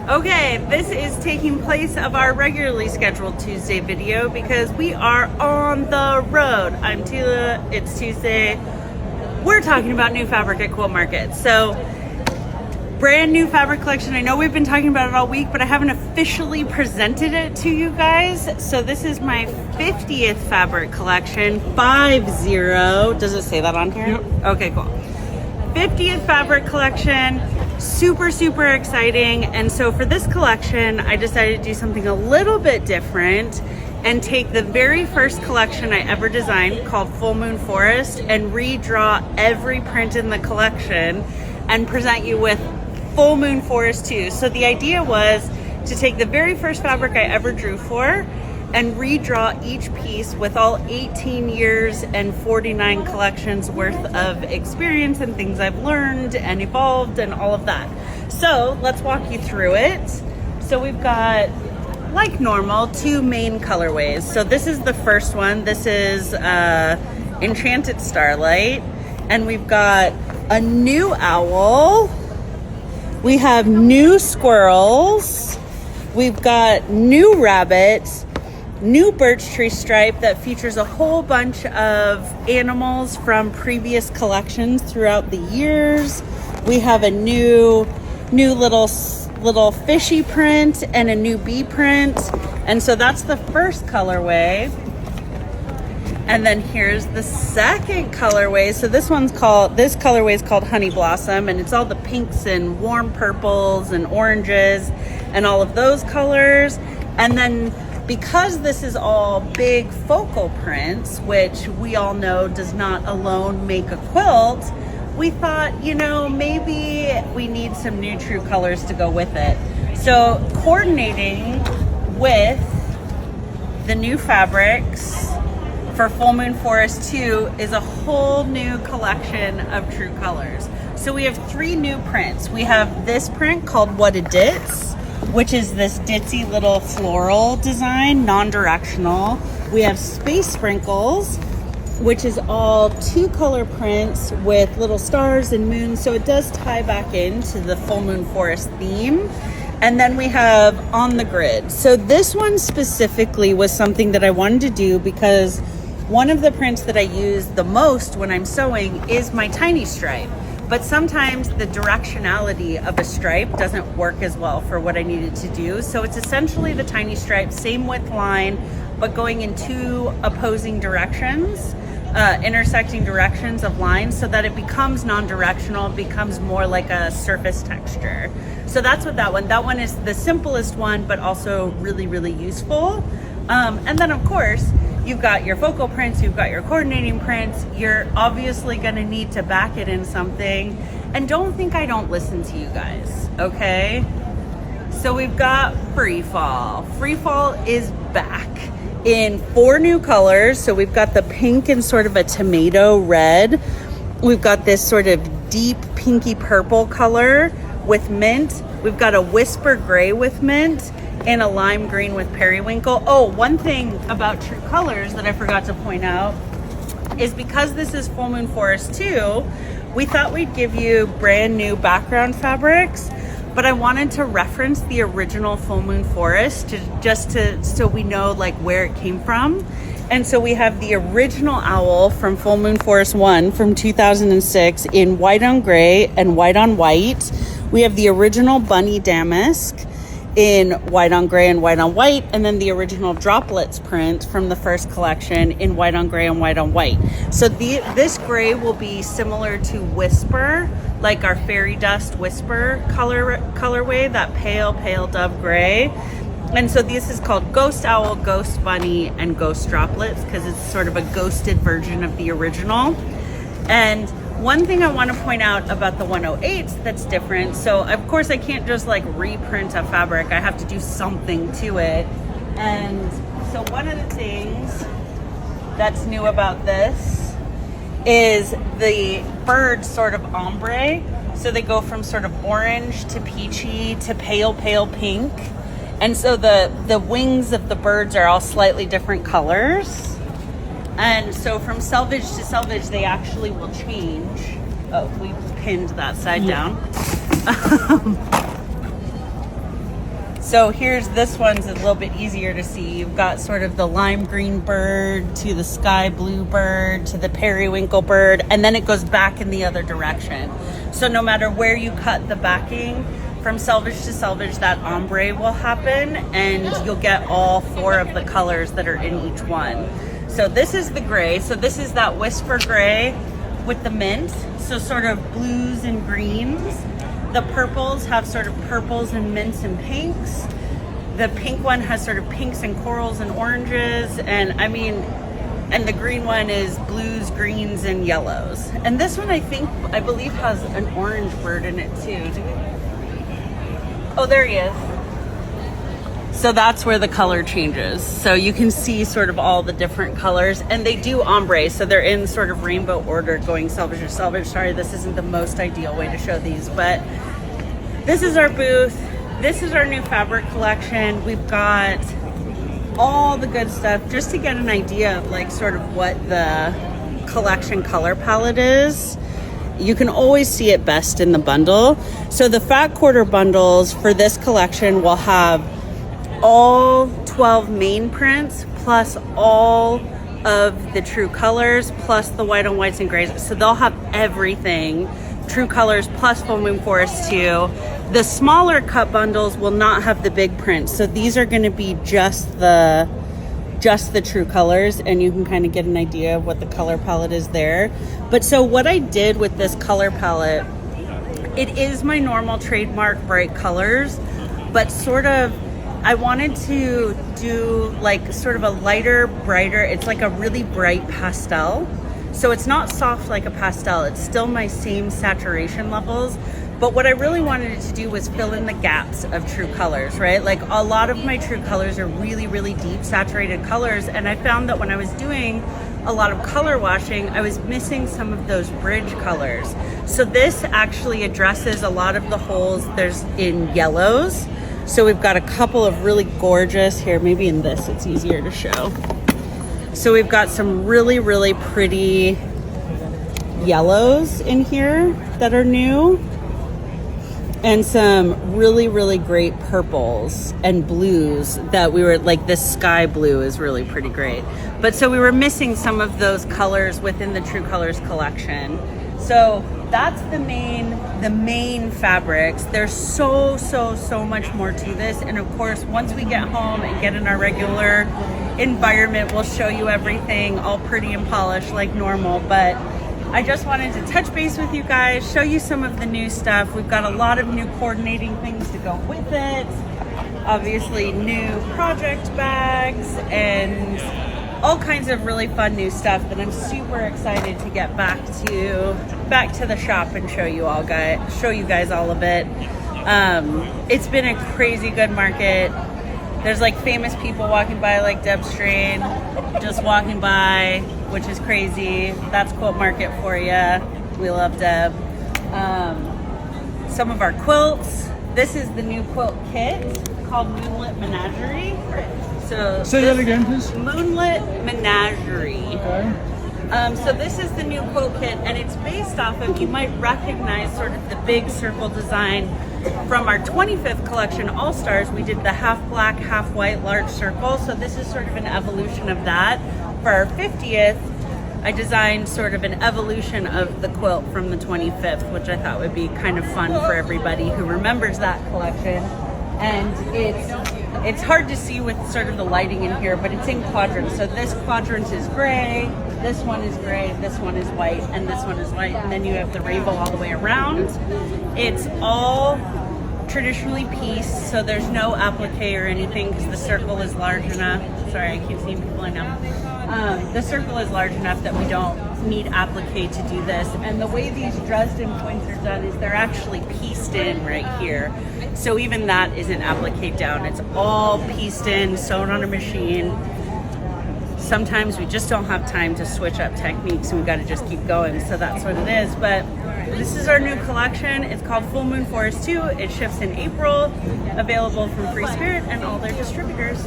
Okay, this is taking place of our regularly scheduled Tuesday video because we are on the road. I'm Tula, it's Tuesday. We're talking about new fabric at Quilt Market. So, brand new fabric collection. I know we've been talking about it all week, but I haven't officially presented it to you guys. So this is my 50th fabric collection, 50. Does it say that on here? Yep. Okay, cool. 50th fabric collection. Super, super exciting. And so for this collection, I decided to do something a little bit different and take the very first collection I ever designed called Full Moon Forest and redraw every print in the collection and present you with Full Moon Forest 2. So the idea was to take the very first fabric I ever drew for and redraw each piece with all 18 years and 49 collections worth of experience and things I've learned and evolved and all of that. So let's walk you through it. So we've got, like normal, two main colorways. So this is the first one. This is Enchanted Starlight. And we've got a new owl. We have new squirrels. We've got new rabbits. New birch tree stripe that features a whole bunch of animals from previous collections throughout the years. We have a new little fishy print and a new bee print. And so that's the first colorway. And then here's the second colorway. So this colorway is called Honey Blossom, and it's all the pinks and warm purples and oranges and all of those colors. And then because this is all big focal prints, which we all know does not alone make a quilt, we thought, maybe we need some new true colors to go with it. So coordinating with the new fabrics for Full Moon Forest 2 is a whole new collection of true colors. So we have three new prints. We have this print called What a Ditz, which is this ditzy little floral design, non-directional. We have Space Sprinkles, which is all two color prints with little stars and moons. So it does tie back into the Full Moon Forest theme. And then we have On the Grid. So this one specifically was something that I wanted to do because one of the prints that I use the most when I'm sewing is my tiny stripe. But sometimes the directionality of a stripe doesn't work as well for what I needed to do. So it's essentially the tiny stripe, same width line, but going in two opposing directions, intersecting directions of lines so that it becomes non-directional, becomes more like a surface texture. So that's what that one is the simplest one, but also really, really useful. And then of course, you've got your focal prints, you've got your coordinating prints. You're obviously gonna need to back it in something. And don't think I don't listen to you guys, okay? So we've got Freef Fall. Freef Fall is back in 4 new colors. So we've got the pink and sort of a tomato red. We've got this sort of deep pinky purple color with mint. We've got a whisper gray with mint and a lime green with periwinkle. Oh, one thing about true colors that I forgot to point out is because this is Full Moon Forest 2, we thought we'd give you brand new background fabrics, but I wanted to reference the original Full Moon Forest so we know like where it came from. And so we have the original owl from Full Moon Forest 1 from 2006 in white on gray and white on white. We have the original bunny damask in white on gray and white on white, and then the original droplets print from the first collection in white on gray and white on white. So this gray will be similar to Whisper, like our fairy dust Whisper colorway, that pale dove gray. And so this is called Ghost Owl, Ghost Bunny, and Ghost Droplets because it's sort of a ghosted version of the original. And one thing I want to point out about the 108s that's different, so of course I can't just like reprint a fabric, I have to do something to it. And so one of the things that's new about this is the birds sort of ombre. So they go from sort of orange to peachy to pale pink. And so the wings of the birds are all slightly different colors. And so from selvage to selvage, they actually will change. Oh, we pinned that side down. So here's, this one's a little bit easier to see. You've got sort of the lime green bird to the sky blue bird to the periwinkle bird, and then it goes back in the other direction. So no matter where you cut the backing, from selvage to selvage, that ombre will happen, and you'll get all 4 of the colors that are in each one. So this is the gray. So this is that whisper gray with the mint. So sort of blues and greens. The purples have sort of purples and mints and pinks. The pink one has sort of pinks and corals and oranges. And I mean, and the green one is blues, greens, and yellows. And this one, I believe has an orange bird in it too. Oh, there he is. So that's where the color changes. So you can see sort of all the different colors, and they do ombre. So they're in sort of rainbow order going selvage to selvage. Sorry, this isn't the most ideal way to show these, but this is our booth. This is our new fabric collection. We've got all the good stuff just to get an idea of like sort of what the collection color palette is. You can always see it best in the bundle. So the fat quarter bundles for this collection will have all 12 main prints plus all of the true colors plus the white on whites and grays. So they'll have everything, true colors plus Full Moon Forest 2. The smaller cut bundles will not have the big prints. So these are gonna be just the true colors, and you can kind of get an idea of what the color palette is there. But so what I did with this color palette, it is my normal trademark bright colors, but sort of I wanted to do like sort of a lighter, brighter, it's like a really bright pastel. So it's not soft like a pastel, it's still my same saturation levels. But what I really wanted it to do was fill in the gaps of true colors, right? Like a lot of my true colors are really, really deep saturated colors. And I found that when I was doing a lot of color washing, I was missing some of those bridge colors. So this actually addresses a lot of the holes there's in yellows. So we've got a couple of really gorgeous, here, maybe in this, it's easier to show. So we've got some really, really pretty yellows in here that are new. And some really, really great purples and blues that we were like, this sky blue is really pretty great. But so we were missing some of those colors within the True Colors collection. So that's the main fabrics. There's so much more to this. And of course, once we get home and get in our regular environment, we'll show you everything all pretty and polished like normal. But I just wanted to touch base with you guys, show you some of the new stuff. We've got a lot of new coordinating things to go with it. Obviously new project bags and all kinds of really fun new stuff that I'm super excited to get back to the shop and show you guys all of it. It's been a crazy good market. There's like famous people walking by, like Deb Strain, just walking by, which is crazy. That's Quilt Market for you. We love Deb. Some of our quilts. This is the new quilt kit called Moonlit Menagerie. So say that again, please. Moonlit Menagerie. Okay. So this is the new quilt kit, and it's based off of, you might recognize sort of the big circle design from our 25th collection, All Stars. We did the half black, half white, large circle. So this is sort of an evolution of that. For our 50th, I designed sort of an evolution of the quilt from the 25th, which I thought would be kind of fun for everybody who remembers that collection. And it's hard to see with sort of the lighting in here, but it's in quadrants. So this quadrant is gray, this one is gray, this one is white, and this one is white. And then you have the rainbow all the way around. It's all traditionally pieced, so there's no applique or anything because the circle is large enough. Sorry, I keep seeing people I know. The circle is large enough that we don't need applique to do this. And the way these Dresden points are done is they're actually pieced in right here. So even that isn't applique down. It's all pieced in, sewn on a machine. Sometimes we just don't have time to switch up techniques and we got to just keep going. So that's what it is. But this is our new collection. It's called Full Moon Forest 2. It ships in April, available from Free Spirit and all their distributors.